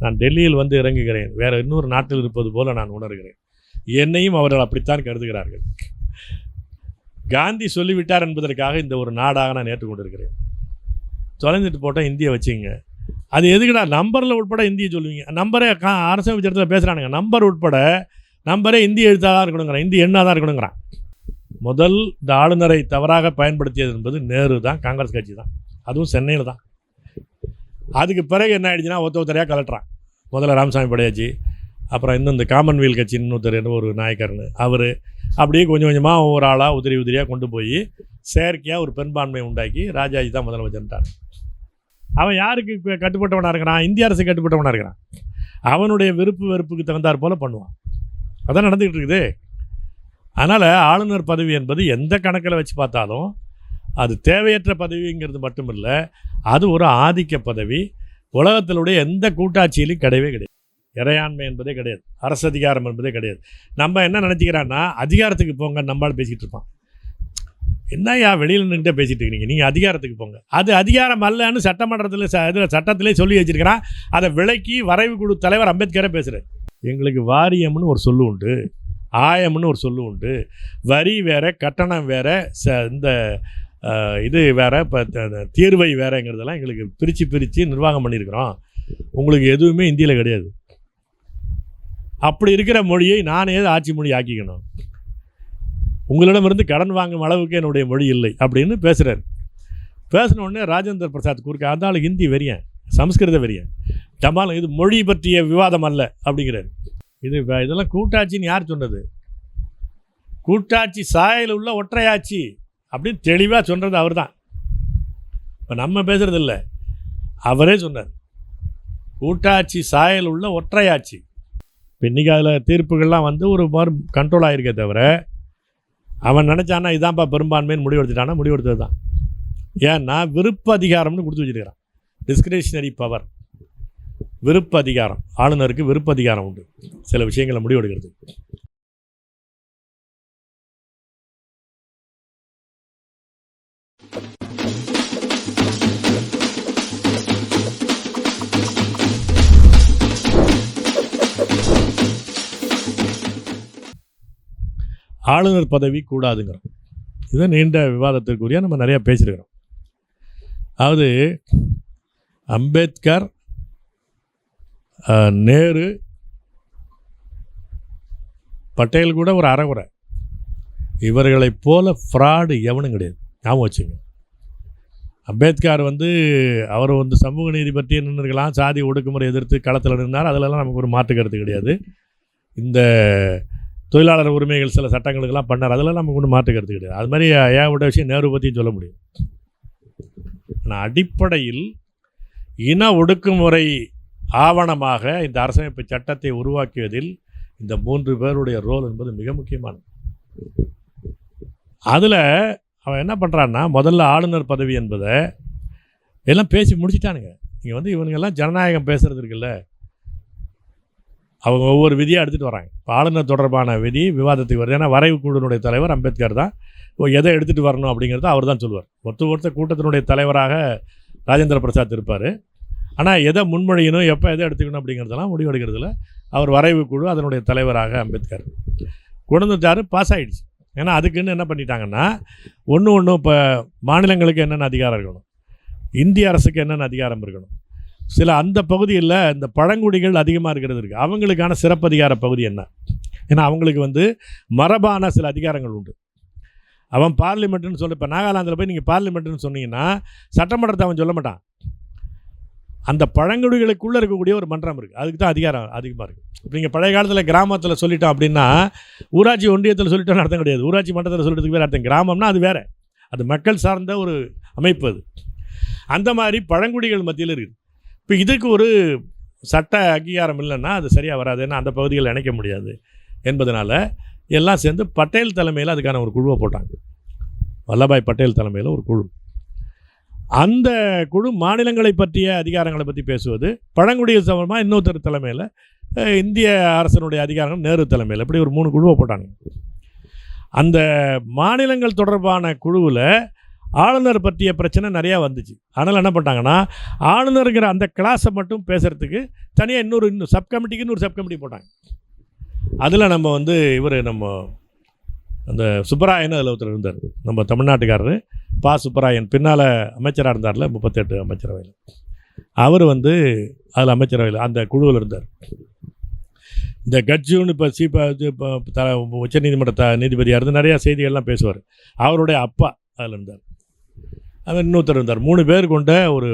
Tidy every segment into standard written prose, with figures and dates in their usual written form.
நான் டெல்லியில் வந்து இறங்குகிறேன், வேறு இன்னொரு நாட்டில் இருப்பது போல நான் உணர்கிறேன். என்னையும் அவர்கள் அப்படித்தான் கருதுகிறார்கள். காந்தி சொல்லிவிட்டார் என்பதற்காக இந்த ஒரு நாடாக நான் ஏற்றுக்கொண்டிருக்கிறேன். தொலைஞ்சிட்டு போட்டால் இந்தியை வச்சுங்க. அது எதுக்குடா நம்பரில் உட்பட இந்தியை சொல்லுவீங்க? நம்பரே அரசு விசாரத்தில் பேசுகிறானுங்க. நம்பர் உட்பட நம்பரே இந்திய எழுத்தாக தான் இருக்கணுங்கிறான், இந்திய எண்ணாக தான் இருக்கணுங்கிறான். முதல் இந்த ஆளுநரை தவறாக பயன்படுத்தியது என்பது நேரு தான், காங்கிரஸ் கட்சி தான், அதுவும் சென்னையில் தான். அதுக்கு பிறகு என்ன ஆகிடுச்சுன்னா ஒருத்தரையாக கலட்டுறான். முதல்ல ராமசாமி படையாச்சி, அப்புறம் இன்னும் இந்த காமன்வெல்த் கட்சின்னு இன்னொருத்தர் ஒரு நாயக்கர்னு அவர், அப்படியே கொஞ்சம் கொஞ்சமாக ஒவ்வொரு ஆளாக உதிரியாக கொண்டு போய் செயற்கையாக ஒரு பெரும்பான்மையை உண்டாக்கி ராஜாஜி தான் முதலமைச்சர்ன்ட்டான். அவன் யாருக்கு கட்டுப்பட்டவனாக இருக்கிறான்? இந்திய அரசு கட்டுப்பட்டவனாக இருக்கிறான். அவனுடைய விருப்பு வெறுப்புக்கு தகுந்தாற் போல் பண்ணுவான். அதான் நடந்துக்கிட்டு இருக்குது. அதனால் ஆளுநர் பதவி என்பது எந்த கணக்கில் வச்சு பார்த்தாலும் அது தேவையற்ற பதவிங்கிறது மட்டும் இல்லை, அது ஒரு ஆதிக்க பதவி. உலகத்தினுடைய எந்த கூட்டாட்சியிலும் கிடையவே கிடையாது. இறையாண்மை என்பதே கிடையாது, அரசு அதிகாரம் என்பதே கிடையாது. நம்ம என்ன நினச்சிக்கிறான்னா அதிகாரத்துக்கு போங்க, நம்மளால் பேசிக்கிட்டு இருப்பான். என்னையா வெளியில் நின்றுட்டே பேசிகிட்டு இருக்கிறீங்க, நீங்கள் அதிகாரத்துக்கு போங்க. அது அதிகாரம் அல்லன்னு சட்டமன்றத்தில் இதில் சட்டத்திலே சொல்லி வச்சுருக்கிறான். அதை விலக்கி வரைவு குழு தலைவர் அம்பேத்கரே பேசுகிறார். எங்களுக்கு வாரியம்னு ஒரு சொல்லு உண்டு, ஆயம்னு ஒரு சொல்லு உண்டு, வரி வேறு, கட்டணம் வேறு, இந்த இது வேறு, இப்போ தீர்வை வேறுங்கிறதெல்லாம் எங்களுக்கு பிரித்து நிர்வாகம் பண்ணியிருக்கிறோம். உங்களுக்கு எதுவுமே இந்தியில் கிடையாது. அப்படி இருக்கிற மொழியை நானே ஆட்சி மொழி ஆக்கிக்கணும். உங்களிடமிருந்து கடன் வாங்கும் அளவுக்கு என்னுடைய மொழி இல்லை அப்படின்னு பேசுகிறார். பேசின உடனே ராஜேந்திர பிரசாத் குறுக்க, அதனால ஹிந்தி வெறியன், சம்ஸ்கிருத வெறியன், டமால் இது மொழி பற்றிய விவாதம் அல்ல அப்படிங்கிறார். இதெல்லாம் கூட்டாட்சின்னு யார் சொன்னது? கூட்டாட்சி சாயல் உள்ள ஒற்றையாட்சி அப்படின்னு தெளிவாக சொல்கிறது அவர் தான். இப்போ நம்ம பேசுகிறது இல்லை, அவரே சொன்னார். கூட்டாட்சி சாயல் உள்ள ஒற்றையாட்சி. இப்போ இன்றைக்கி அதில் தீர்ப்புகள்லாம் வந்து ஒரு மாதிரி கண்ட்ரோல் ஆகிருக்கே தவிர, அவன் நினச்சானா இதான்ப்பா பெரும்பான்மைன்னு முடிவெடுத்துட்டானா முடிவெடுத்தது தான். ஏன்னா விருப்ப அதிகாரம்னு கொடுத்து வச்சுருக்கிறான். டிஸ்கிரிஷனரி பவர், விருப்ப அதிகாரம். ஆளுநருக்கு விருப்ப அதிகாரம் உண்டு சில விஷயங்களை முடிவெடுக்கிறது. ஆளுநர் பதவி கூடாதுங்கிறோம். இதை நீண்ட விவாதத்திற்குரிய நம்ம நிறையா பேசியிருக்கிறோம். அதாவது அம்பேத்கர், நேரு, பட்டேல் கூட ஒரு அறகுறை, இவர்களைப் போல ஃப்ராடு எவனும் கிடையாது. ஞாபகம் வச்சுங்க. அம்பேத்கர் அவர் சமூக நீதி பற்றி நின்றுக்கலாம், சாதி ஒடுக்குமுறை எதிர்த்து களத்தில் நின்றார், அதிலெல்லாம் நமக்கு ஒரு மாற்று கருத்து கிடையாது. இந்த தொழிலாளர் உரிமைகள் சில சட்டங்களுக்கெல்லாம் பண்ணார், அதெல்லாம் நமக்கு ஒன்றும் மாற்று கருத்து கிடையாது. அது மாதிரி ஏகப்பட்ட விஷயம் நேரு பற்றியும் சொல்ல முடியும். ஆனால் அடிப்படையில் இன ஒடுக்குமுறை ஆவணமாக இந்த அரசமைப்பு சட்டத்தை உருவாக்கியதில் இந்த 3 பேருடைய ரோல் என்பது மிக முக்கியமானது. அதில் அவன் என்ன பண்ணுறான்னா, முதல்ல ஆளுநர் பதவி என்பதை எல்லாம் பேசி முடிச்சிட்டானுங்க. நீங்கள் இவனுங்கெல்லாம் ஜனநாயகம் பேசுகிறது இருக்குல்ல, அவங்க ஒவ்வொரு விதியாக எடுத்துகிட்டு வராங்க. இப்போ ஆளுநர் தொடர்பான விதி விவாதத்துக்கு வருது. ஏன்னா வரைவு குழுவினுடைய தலைவர் அம்பேத்கர் தான். எதை எடுத்துகிட்டு வரணும் அப்படிங்கிறத அவர் தான் சொல்லுவார். ஒருத்தர் கூட்டத்தினுடைய தலைவராக ராஜேந்திர பிரசாத் இருப்பார். ஆனால் எதை முன்மொழியணும், எப்போ எதை எடுத்துக்கணும் அப்படிங்கிறதெல்லாம் முடிவெடுக்கிறதுல அவர் வரைவு குழு அதனுடைய தலைவராக அம்பேத்கர் கொண்டு வந்துட்டார். பாஸ் ஆகிடுச்சு. ஏன்னா அதுக்குன்னு என்ன பண்ணிட்டாங்கன்னா, ஒன்று இப்போ மாநிலங்களுக்கு என்னென்ன அதிகாரம் இருக்கணும், இந்திய அரசுக்கு என்னென்ன அதிகாரம் இருக்கணும், சில அந்த பகுதியில் இந்த பழங்குடிகள் அதிகமாக இருக்கிறது இருக்குது, அவங்களுக்கான சிறப்பதிகார பகுதி என்ன. ஏன்னா அவங்களுக்கு மரபான சில அதிகாரங்கள் உண்டு. அவன் பார்லிமெண்ட்டுன்னு சொல்லி, இப்போ நாகாலாந்தில் போய் நீங்கள் பார்லிமெண்ட்டுன்னு சொன்னீங்கன்னா சட்டமன்றத்தை அவன் சொல்ல மாட்டான். அந்த பழங்குடிகளுக்குள்ளே இருக்கக்கூடிய ஒரு மன்றம் இருக்குது, அதுக்கு தான் அதிகாரம் அதிகமாக இருக்குது. இப்போ நீங்கள் பழைய காலத்தில் கிராமத்தில் சொல்லிட்டோம் அப்படின்னா, ஊராட்சி ஒன்றியத்தில் சொல்லிட்டோன்னு அர்த்தம் கிடையாது. ஊராட்சி மன்றத்தில் சொல்லிட்டதுக்கு வேறு அர்த்தம். கிராமம்னா அது வேறு, அது மக்கள் சார்ந்த ஒரு அமைப்பு. அது அந்த மாதிரி பழங்குடிகள் மத்தியில் இருக்குது. இப்போ இதுக்கு ஒரு சட்ட அங்கீகாரம் இல்லைன்னா அது சரியாக வராது. ஏன்னா அந்த பகுதிகளை இணைக்க முடியாது என்பதனால எல்லாம் சேர்ந்து பட்டேல் தலைமையில் அதுக்கான ஒரு குழுவை போட்டாங்க. வல்லபாய் பட்டேல் தலைமையில் ஒரு குழு. அந்த குழு மாநிலங்களை பற்றிய அதிகாரங்களை பற்றி பேசுவது, பழங்குடிகள் சம்பந்தமாக இன்னொருத்தர் தலைமையில், இந்திய அரசனுடைய அதிகாரங்கள் நேரு தலைமையில், இப்படி ஒரு 3 குழுவை போட்டாங்க. அந்த மாநிலங்கள் தொடர்பான குழுவில் ஆளுநர் பற்றிய பிரச்சனை நிறையா வந்துச்சு. அதனால் என்ன பண்ணிட்டாங்கன்னா, ஆளுநருங்கிற அந்த கிளாஸை மட்டும் பேசுகிறதுக்கு தனியாக இன்னும் சப்கமிட்டிக்கு இன்னொரு சப்கமிட்டி போட்டாங்க. அதில் நம்ம வந்து நம்ம அந்த சுப்பராயன் அதில் ஒருத்தர் இருந்தார், நம்ம தமிழ்நாட்டுக்காரர் பா சுப்பராயன், பின்னால் அமைச்சராக இருந்தார்ல 38 அமைச்சரவையில். அவர் வந்து அதில் அமைச்சரவையில் அந்த குழுவில் இருந்தார். இந்த கட்ஜூன்னு இப்போ உச்சநீதிமன்ற நீதிபதியாக இருந்து நிறையா செய்திகள்லாம் பேசுவார். அவருடைய அப்பா அதில் இருந்தார். அவர் இன்னொருத்தர் இருந்தார். 3 பேர் கொண்ட ஒரு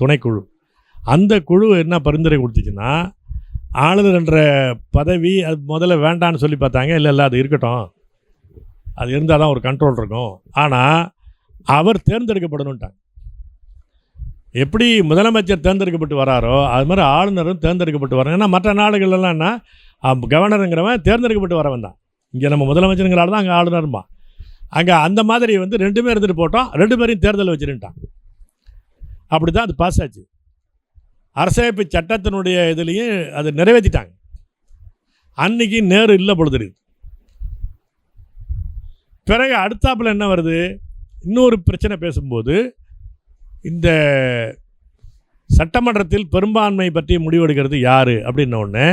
துணைக்குழு. அந்த குழு என்ன பரிந்துரை கொடுத்துச்சுன்னா, ஆளுநர் என்ற பதவி அது முதல்ல வேண்டான்னு சொல்லி பார்த்தாங்க. இல்லை அது இருக்கட்டும், அது இருந்தால் தான் ஒரு கண்ட்ரோல் இருக்கும், ஆனால் அவர் தேர்ந்தெடுக்கப்படணுன்ட்டாங்க. எப்படி முதலமைச்சர் தேர்ந்தெடுக்கப்பட்டு வராரோ அது மாதிரி ஆளுநரும் தேர்ந்தெடுக்கப்பட்டு வராங்க. ஏன்னா மற்ற நாடுகள்லாம் என்ன, கவர்னருங்கிறவன் தேர்ந்தெடுக்கப்பட்டு வரவன் தான். இங்கே நம்ம முதலமைச்சருங்கிறால தான் அங்கே ஆளுநருமா. அங்கே அந்த மாதிரி வந்து 2 பேர் இருந்துட்டு போட்டோம், 2 பேரையும் தேர்தல் வச்சுருட்டான். அப்படி தான் அது பாஸ் ஆச்சு. அரசமைப்பு சட்டத்தினுடைய இதுலேயும் அதை நிறைவேற்றிட்டாங்க. அன்றைக்கி நேரு இல்லை பொழுது. பிறகு அடுத்தாப்பில் என்ன வருது, இன்னொரு பிரச்சனை பேசும்போது, இந்த சட்டமன்றத்தில் பெரும்பான்மை பற்றி முடிவெடுக்கிறது யார் அப்படின்ன உடனே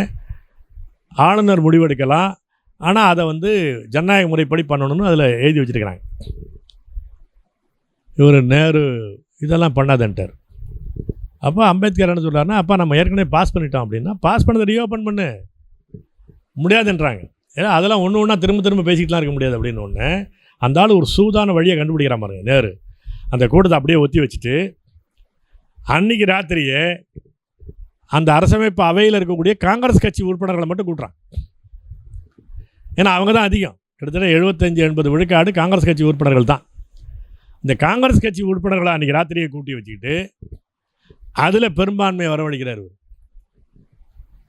ஆளுநர் முடிவெடுக்கலாம், ஆனால் அதை வந்து ஜனநாயக முறைப்படி பண்ணணும்னு அதில் எழுதி வச்சுருக்கிறாங்க. இவர் நேரு இதெல்லாம் பண்ணாதன்ட்டார். அப்போ அம்பேத்கர் என்ன சொல்கிறாருன்னா, அப்போ நம்ம ஏற்கனவே பாஸ் பண்ணிட்டோம் அப்படின்னா பாஸ் பண்ணதை ரீஓப்பன் பண்ணு, முடியாதுன்றாங்க. ஏன்னா அதெல்லாம் ஒன்று ஒன்றா திரும்ப பேசிக்கிட்டுலாம் இருக்க முடியாது அப்படின்னு ஒன்று. அந்த ஆள் ஒரு சூதான வழியை கண்டுபிடிக்கிற பாருங்க நேரு. அந்த கூட்டத்தை அப்படியே ஒத்தி வச்சுட்டு அன்றைக்கி ராத்திரியே அந்த அரசமைப்பு அவையில் இருக்கக்கூடிய காங்கிரஸ் கட்சி உறுப்பினர்களை மட்டும் கூட்டுறான். ஏன்னா அவங்க தான் அதிகம், கிட்டத்தட்ட 75-80 விழுக்காடு காங்கிரஸ் கட்சி உறுப்பினர்கள் தான். இந்த காங்கிரஸ் கட்சி உறுப்பினர்களை அன்றைக்கி ராத்திரியை கூட்டி வச்சுக்கிட்டு அதில் பெரும்பான்மையை வரவழைக்கிறார்.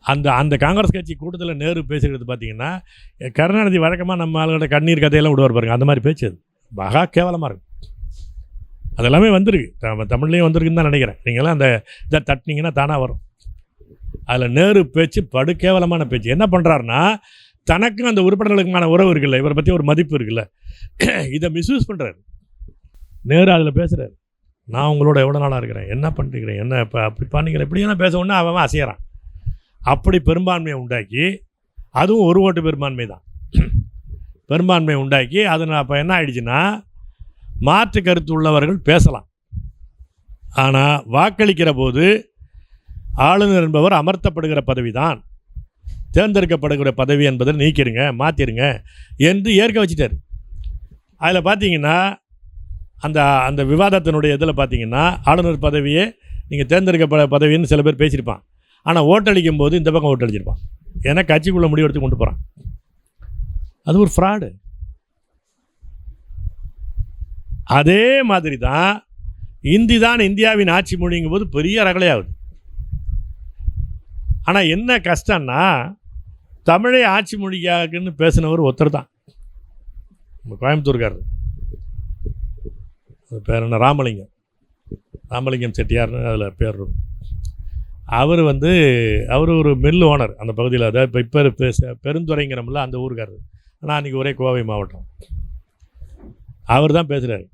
அந்த காங்கிரஸ் கட்சி கூட்டத்தில் நேரு பேசுகிறது பார்த்திங்கன்னா, கருணாநிதி வழக்கமாக நம்ம ஆளுகளோட கண்ணீர் கதையெல்லாம் விடுவார் பாருங்க, அந்த மாதிரி பேச்சு அது மகா கேவலமாக இருக்கும். அதெல்லாமே வந்திருக்கு, தமிழ்லேயும் வந்திருக்குன்னு தான் நினைக்கிறேன். நீங்களாம் அந்த இதை தட்டினீங்கன்னா தானாக வரும். அதில் நேரு பேச்சு படு கேவலமான பேச்சு. என்ன பண்ணுறாருன்னா, தனக்கும் அந்த உறுப்பினர்களுக்குமான உறவு இருக்குல்ல, இவரை பற்றி ஒரு மதிப்பு இருக்குல்ல, இதை மிஸ்யூஸ் பண்ணுறாரு. நேரு அதில் பேசுகிறார், நான் உங்களோட எவ்வளோ நாளாக இருக்கிறேன், என்ன பண்ணிருக்கிறேன், என்ன இப்போ அப்படி பண்ணிக்கிறேன், இப்படியெல்லாம் பேச ஒன்று அவன் அசையறான். அப்படி பெரும்பான்மையை உண்டாக்கி, அதுவும் ஒரு ஓட்டு பெரும்பான்மை தான், பெரும்பான்மையை உண்டாக்கி அதில் அப்போ என்ன ஆயிடுச்சுன்னா, மாற்று கருத்து உள்ளவர்கள் பேசலாம், ஆனால் வாக்களிக்கிற போது ஆளுநர் என்பவர் அமர்த்தப்படுகிற பதவி தான், தேர்ந்தெடுக்கப்படுகிற பதவி என்பதை நீக்கிடுங்க, மாற்றிடுங்க என்று ஏற்க வச்சுட்டார். அதில் பார்த்தீங்கன்னா அந்த விவாதத்தினுடைய இதில் பார்த்தீங்கன்னா, ஆளுநர் பதவியே நீங்கள் தேர்ந்தெடுக்கப்பட பதவின்னு சில பேர் பேசியிருப்பான், ஆனால் ஓட்டளிக்கும் போது இந்த பக்கம் ஓட்டளிச்சிருப்பான். ஏன்னா கட்சிக்குள்ளே முடிவெடுத்து கொண்டு போகிறான். அது ஒரு ஃப்ராடு. அதே மாதிரி தான் இந்தி தான் இந்தியாவின் ஆட்சி மொழிங்கும் போது பெரிய ரகலையாகுது. ஆனால் என்ன கஷ்டம்னா, தமிழை ஆட்சி மொழியாக்குன்னு பேசினவர் ஒருத்தர் தான், நம்ம கோயம்புத்தூர்காரர். அது பேர் என்ன, ராமலிங்கம் செட்டியார்னு அதில் பேர் இருக்கும். அவர் ஒரு மில் ஓனர் அந்த பகுதியில். அதாவது இப்போ பெருந்துறைங்கிறமில்ல அந்த ஊருக்காரர். ஆனால் அன்றைக்கி ஒரே கோவை மாவட்டம். அவர் தான் பேசுகிறார்.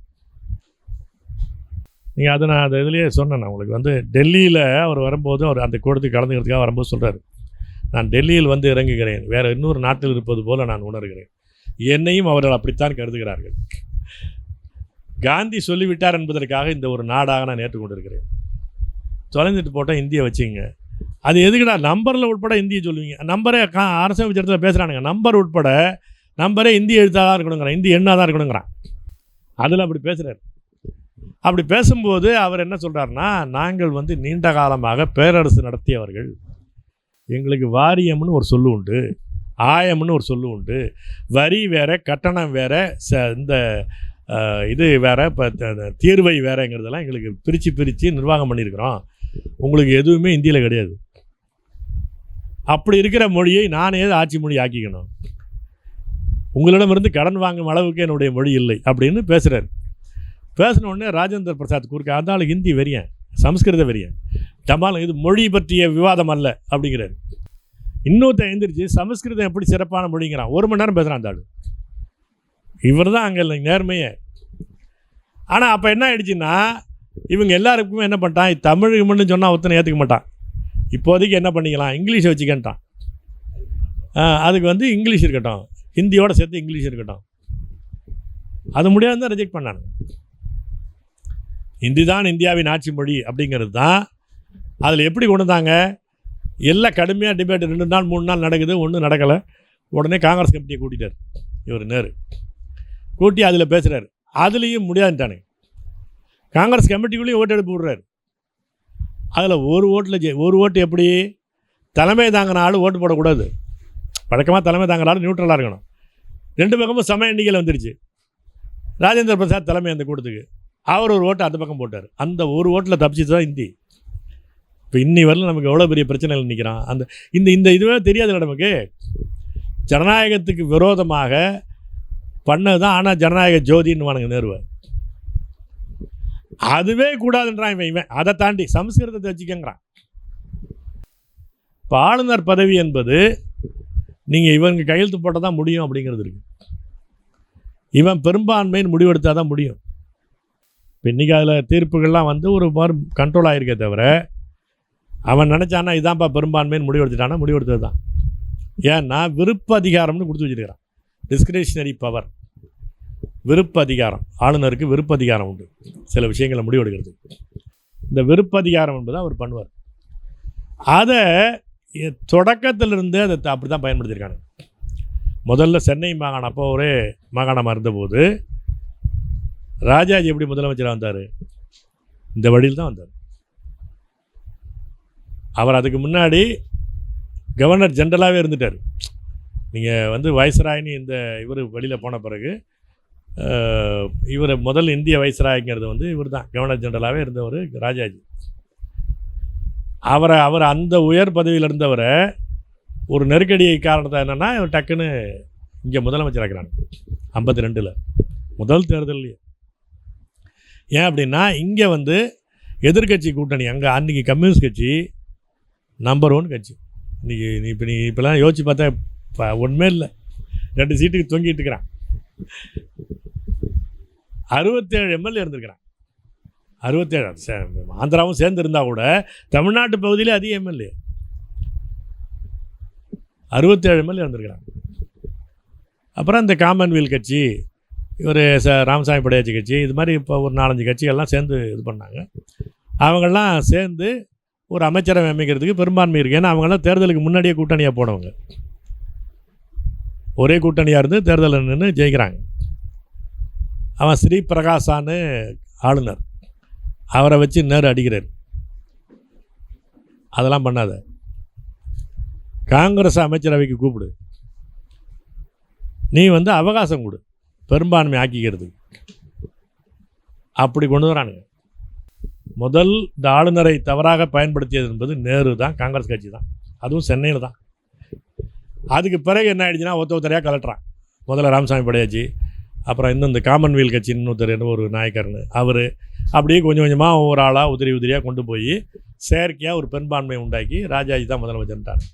நீங்கள் அதை நான் அந்த இதுலேயே சொன்னேன். உங்களுக்கு டெல்லியில் அவர் வரும்போது, அவர் அந்த கூட்டத்துக்கு கலந்துக்கிறதுக்காக வரும்போது சொல்கிறார், நான் டெல்லியில் இறங்குகிறேன், வேறு இன்னொரு நாட்டில் இருப்பது போல் நான் உணர்கிறேன், என்னையும் அவர்கள் அப்படித்தான் கருதுகிறார்கள். காந்தி சொல்லிவிட்டார் என்பதற்காக இந்த ஒரு நாடாக நான் ஏற்றுக்கொண்டிருக்கிறேன். தொலைஞ்சிட்டு போட்டால் இந்தியை வச்சுங்க, அது எதுக்குடா நம்பரில் உட்பட இந்தியை சொல்லுவீங்க? நம்பரே அரசமைப்பு சட்டத்தில் பேசுகிறானுங்க, நம்பர் உட்பட நம்பரே இந்தி எழுத்தாக தான் இருக்கணுங்கிறான், இந்தி எண்ணாக தான் இருக்கணுங்கிறான். அதில் அப்படி பேசுகிறார். அப்படி பேசும்போது அவர் என்ன சொல்கிறாருன்னா, நாங்கள் நீண்ட காலமாக பேரரசு நடத்தியவர்கள், எங்களுக்கு வாரியம்னு ஒரு சொல்லு உண்டு, ஆயம்னு ஒரு சொல்லு உண்டு, வரி வேறு, கட்டணம் வேறு, இந்த இது வேறு, இப்போ தீர்வை வேறுங்கிறதெல்லாம் எங்களுக்கு பிரித்து நிர்வாகம் பண்ணியிருக்கிறோம். உங்களுக்கு எதுவுமே இந்தியில் கிடையாது. அப்படி இருக்கிற மொழியை நானே ஆட்சி மொழி ஆக்கிக்கணும், உங்களிடமிருந்து கடன் வாங்கும் அளவுக்கு என்னுடைய மொழி இல்லை அப்படின்னு பேசுகிறார். பேசின உடனே ராஜேந்திர பிரசாத் குறுக்க, அந்த ஆள் ஹிந்தி வெறியன், சம்ஸ்கிருத வெறியன், டமால் இது மொழி பற்றிய விவாதம் அல்ல அப்படிங்கிறார். இன்னொருத்த எழுந்திரிச்சு சமஸ்கிருதம் எப்படி சிறப்பான மொழிங்கிறான். 1 மணி நேரம் பேசுகிறான் அந்த ஆள். இவர் தான் அங்கே நேர்மையே. ஆனால் அப்போ என்ன ஆயிடுச்சுன்னா இவங்க எல்லாருக்குமே என்ன பண்ணிட்டான், தமிழ் இவன்னு சொன்னால் ஒருத்தனை ஏற்றுக்க மாட்டான். இப்போதைக்கு என்ன பண்ணிக்கலாம், இங்கிலீஷை வச்சுக்கன்ட்டான். அதுக்கு வந்து இங்கிலீஷ் இருக்கட்டும், ஹிந்தியோடு சேர்த்து இங்கிலீஷ் இருக்கட்டும். அது முடியாது தான் ரிஜெக்ட் பண்ணாங்க. ஹிந்தி தான் இந்தியாவின் ஆட்சி மொழி அப்படிங்கிறது தான். அதில் எப்படி கொண்டு வந்தாங்க, எல்லாம் கடுமையாக டிபேட் 2 நாள் 3 நாள் நடக்குது, ஒன்றும் நடக்கலை. உடனே காங்கிரஸ் கமிட்டியை கூட்டிட்டார் இவர் நேரு. கூட்டி அதில் பேசுகிறார். அதுலேயும் முடியாதுட்டானே. காங்கிரஸ் கமிட்டிக்குள்ளேயும் ஓட்டு எடுப்பு விடுறாரு. அதில் ஒரு ஓட்டு எப்படி, தலைமை தாங்கின ஆள் ஓட்டு போடக்கூடாது. வழக்கமாக தலைமை தாங்கின ஆள் நியூட்ரலாக இருக்கணும். 2 பக்கமும் சம எண்ணிக்கையில் வந்துருச்சு. ராஜேந்திர பிரசாத் தலைமை அந்த கூட்டத்துக்கு, அவர் ஒரு ஓட்டு அந்த பக்கம் போட்டார். அந்த ஒரு ஓட்டில் தப்பிச்சு தான் இந்தி. இப்போ இன்னி வரல நமக்கு எவ்வளோ பெரிய பிரச்சனைகள் நிற்கிறான். அந்த இந்த இதுவே தெரியாதுல்ல நமக்கு. ஜனநாயகத்துக்கு விரோதமாக பண்ணது தான். ஆனால் ஜனநாயக ஜோதின்னு வானுங்க நேருவை. அதுவே கூடாதுன்றான் இவன். அதை தாண்டி சமஸ்கிருதத்தை வச்சுக்கங்கிறான். இப்போ ஆளுநர் பதவி என்பது நீங்கள் இவங்க கையெழுத்து போட்டால் தான் முடியும் அப்படிங்கிறது இருக்குது. இவன் பெரும்பான்மைன்னு முடிவெடுத்தால் தான் முடியும். இப்போ இன்றைக்கி அதில் தீர்ப்புகள்லாம் வந்து ஒரு மாதிரி கண்ட்ரோல் ஆகிருக்கே தவிர, அவன் நினச்சானா இதான்ப்பா பெரும்பான்மைன்னு முடிவெடுத்துட்டானா முடிவெடுத்தது தான். ஏன்னா விருப்ப அதிகாரம்னு கொடுத்து வச்சுருக்கிறான். டிஸ்கிரிஷனரி பவர், விருப்ப அதிகாரம். ஆளுநருக்கு விருப்ப அதிகாரம் உண்டு சில விஷயங்களை முடிவெடுக்கிறது. இந்த விருப்ப அதிகாரம் என்பதை அவர் பண்ணுவார். அதை தொடக்கத்திலிருந்து அதை அப்படி தான் பயன்படுத்தியிருக்காங்க. முதல்ல சென்னை மாகாணம் அப்போ ஒரே மாகாணமாக இருந்தபோது ராஜாஜி எப்படி முதலமைச்சராக வந்தார், இந்த வழியில் தான் வந்தார். அவர் அதுக்கு முன்னாடி கவர்னர் ஜென்ரலாகவே இருந்துட்டார். நீங்கள் வந்து வைஸ்ராயின்னு இந்த இவர் வெளியில் போன பிறகு இவர் முதல் இந்திய வைஸ்ராய்ங்கிறது வந்து இவர் தான் கவர்னர் ஜென்ரலாகவே இருந்தவர் ராஜாஜி. அவர் அந்த உயர் பதவியில் இருந்தவரை ஒரு நெருக்கடி காரணத்தை என்னென்னா இவர் டக்குன்னு இங்கே முதலமைச்சராகிறாங்க 52 முதல் தேர்தல்லையே. ஏன் அப்படின்னா இங்கே வந்து எதிர்கட்சி கூட்டணி, அங்கே அன்றைக்கி கம்யூனிஸ்ட் கட்சி நம்பர் 1 கட்சி. நீ இப்போலாம் யோசிச்சு பார்த்தா ஒன்றுமே இல்லை, 2 சீட்டுக்கு தொங்கிட்டு இருக்கிறான். 67 எம்எல்ஏ இருந்திருக்கிறான். 67 ஆந்திராவும் சேர்ந்து இருந்தால் கூட தமிழ்நாட்டு பகுதியிலே அதிக எம்எல்ஏ 67 எம்எல்ஏ இருந்திருக்கிறாங்க. அப்புறம் இந்த காமன்வெல்த் கட்சி, இவர் ராமசாமி படையாச்சி கட்சி, இது மாதிரி இப்போ ஒரு 4-5 கட்சிகள்லாம் சேர்ந்து இது பண்ணாங்க. அவங்கெல்லாம் சேர்ந்து ஒரு அமைச்சரவை அமைக்கிறதுக்கு பெரும்பான்மை இருக்குது. ஏன்னா அவங்கெல்லாம் தேர்தலுக்கு முன்னாடியே கூட்டணியாக போனவங்க. ஒரே கூட்டணியாக இருந்து தேர்தலில் நின்று ஜெயிக்கிறாங்க. அவன் ஸ்ரீ பிரகாசான்னு ஆளுநர், அவரை வச்சு நேரு அடிக்கிறார். அதெல்லாம் பண்ணாத, காங்கிரஸ் அமைச்சரவைக்கு கூப்பிடு, நீ வந்து அவகாசம் கொடு பெரும்பான்மை ஆக்கிக்கிறதுக்கு. அப்படி கொண்டு வரானுங்க. முதல் இந்த ஆளுநரை தவறாக பயன்படுத்தியது என்பது நேரு தான், காங்கிரஸ் கட்சி தான், அதுவும் சென்னையில் தான். அதுக்கு பிறகு என்ன ஆகிடுச்சுன்னா ஒருத்தரையாக கலட்டுறான். முதல்ல ராமசாமி படையாச்சி, அப்புறம் இன்னும் இந்த காமன்வெல்த் கட்சி இன்னொருத்தர் ஒரு நாயக்கர்னு அவர், அப்படியே கொஞ்சம் கொஞ்சமாக ஒவ்வொரு ஆளாக உதிரியாக கொண்டு போய் செயற்கையாக ஒரு பெரும்பான்மையை உண்டாக்கி ராஜாஜி தான் முதலமைச்சர்ன்ட்டார்.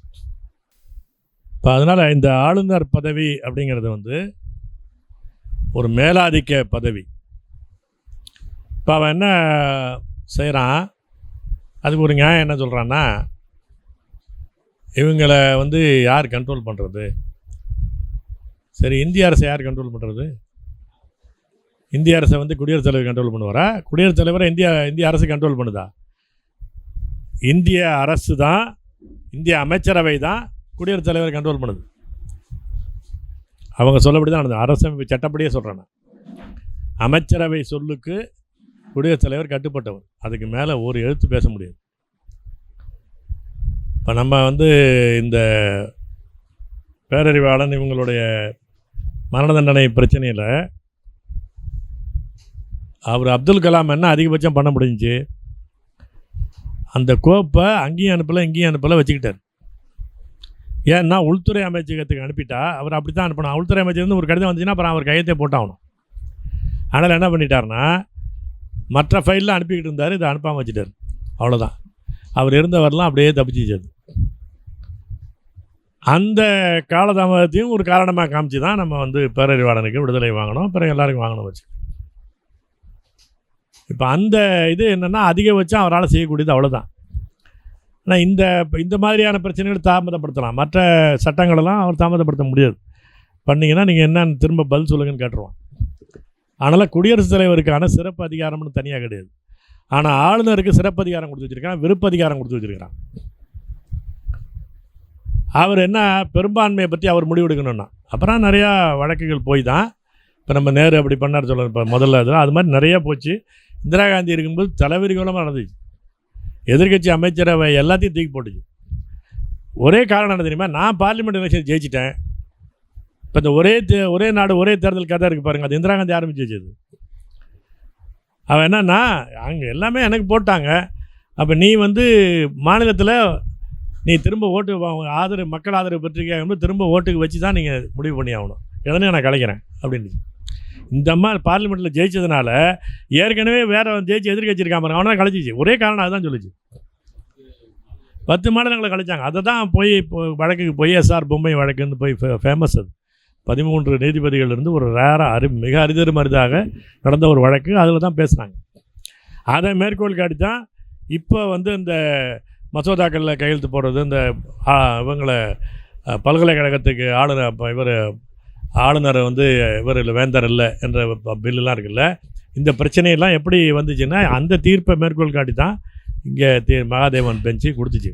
இப்போ அதனால் இந்த ஆளுநர் பதவி அப்படிங்கிறது வந்து ஒரு மேலாதிக்க பதவி. இப்போ அவன் என்ன செய்கிறான், அதுக்கு ஒரு நியாயம் என்ன சொல்கிறான்னா, இவங்களை வந்து யார் கண்ட்ரோல் பண்ணுறது? சரி, இந்திய அரசை யார் கண்ட்ரோல் பண்ணுறது? இந்திய அரசை வந்து குடியரசுத் தலைவர் கண்ட்ரோல் பண்ணுவாரா? குடியரசுத் தலைவரை இந்திய அரசு கண்ட்ரோல் பண்ணுதா? இந்திய அரசு தான், இந்திய அமைச்சரவை தான் குடியரசுத் தலைவர் கண்ட்ரோல் பண்ணுது. அவங்க சொல்லப்படி தான் நடந்தது. அரசமைப்பு சட்டப்படியே சொல்கிறேன் நான். அமைச்சரவை சொல்லுக்கு குடியரசுத் தலைவர் கட்டுப்பட்டவர், அதுக்கு மேலே ஒரு எழுத்து பேச முடியாது. இப்போ நம்ம வந்து இந்த பேரறிவாளன் இவங்களுடைய மரண தண்டனை பிரச்சனையில் அவர் அப்துல் கலாம் என்ன அதிகபட்சம் பண்ண முடிஞ்சிச்சு, அந்த கோப்பை அங்கேயும் அனுப்பலை இங்கேயும் அனுப்பலை வச்சுக்கிட்டார். ஏன்னா உள்துறை அமைச்சகத்துக்கு அனுப்பிட்டா அவர் அப்படி தான் அனுப்பணும். உள்துறை அமைச்சர் ஒரு கடிதம் வந்துச்சுன்னா அப்புறம் அவர் கையெழுத்தே போட்டாகணும். அதனால் என்ன பண்ணிட்டார்னா மற்ற ஃபைலில் அனுப்பிக்கிட்டு இருந்தார், இதை அனுப்பாமல் வச்சுட்டார். அவ்வளோதான். அவர் இருந்தவரெலாம் அப்படியே தப்பிச்சிச்சது. அந்த காலதாமதத்தையும் ஒரு காரணமாக காமிச்சு தான் நம்ம வந்து பேரறிவாளனுக்கு விடுதலை வாங்கணும், பிறகு எல்லாருக்கும் வாங்கணும் வச்சு. இப்போ அந்த இது என்னென்னா அதிகபட்சம் அவரால் செய்யக்கூடியது அவ்வளோதான். ஆனால் இந்த மாதிரியான பிரச்சனைகள் தாமதப்படுத்தலாம், மற்ற சட்டங்களெல்லாம் அவர் தாமதப்படுத்த முடியாது. பண்ணிங்கன்னா நீங்கள் என்னன்னு திரும்ப பதில் சொல்லுங்கன்னு கேட்டுருவான். அதனால் குடியரசுத் தலைவருக்கான சிறப்பு அதிகாரம்னு தனியாக கிடையாது. ஆனால் ஆளுநருக்கு சிறப்பு அதிகாரம் கொடுத்து வச்சுருக்கான், விருப்ப அதிகாரம் கொடுத்து வச்சுருக்கிறான். அவர் என்ன பெரும்பான்மையை பற்றி அவர் முடிவெடுக்கணும்னா அப்புறம் நிறையா வழக்குகள் போய் தான் இப்போ நம்ம நேரு அப்படி பண்ணார் சொல்ல. இப்போ முதல்ல அது மாதிரி நிறையா போச்சு. இந்திரா காந்தி இருக்கும்போது தலைவிரிகோலமாக நடந்துச்சு. எதிர்கட்சி அமைச்சரவை எல்லாத்தையும் தூக்கி போட்டுச்சு. ஒரே காரணம் என்ன தெரியுமா? நான் பார்லிமெண்ட் எலெக்ஷன் ஜெயிச்சிட்டேன். இப்போ இந்த ஒரே நாடு ஒரே தேர்தல் கதை இருக்குது பாருங்கள், அது இந்திரா காந்தி ஆரம்பிச்சு வச்சது. அவன் என்னன்னா அங்கே எல்லாமே எனக்கு போட்டாங்க, அப்போ நீ மாநிலத்தில் நீ திரும்ப ஓட்டு ஆதரவு மக்கள் ஆதரவு பெற்றிருக்காங்க, திரும்ப ஓட்டுக்கு வச்சு தான் நீங்கள் முடிவு பண்ணி ஆகணும், எதனே நான் கலைக்கிறேன் அப்படின்னு. இந்த அம்மா பார்லிமெண்ட்டில் ஜெயிச்சதுனால ஏற்கனவே வேறு ஜெயிச்சு எதிர்கட்சிருக்காம அவனால் கழிச்சிச்சு. ஒரே காரணம் அதுதான் சொல்லிச்சு. 10 மாநிலங்களை கழிச்சாங்க. அதை தான் போய் இப்போ வழக்குக்கு போய் எஸ்ஆர் பொம்மை வழக்குன்னு போய் ஃபேமஸ். அது 13 நீதிபதிகள் இருந்து ஒரு மிக அரிதாக நடந்த ஒரு வழக்கு. அதில் தான் பேசுனாங்க. அதை மேற்கோள் காட்டி தான் இப்போ இந்த மசோதாக்களில் கையெழுத்து போடுறது, இந்த இவங்களை பல்கலைக்கழகத்துக்கு ஆளுநரை இவர் இல்லை வேந்தர் இல்லை என்ற பில்லுலாம் இருக்குல்ல, இந்த பிரச்சனையெல்லாம் எப்படி வந்துச்சுன்னா அந்த தீர்ப்பை மேற்கோள் காட்டி தான் இங்கே மகாதேவன் பெஞ்சு கொடுத்துச்சு.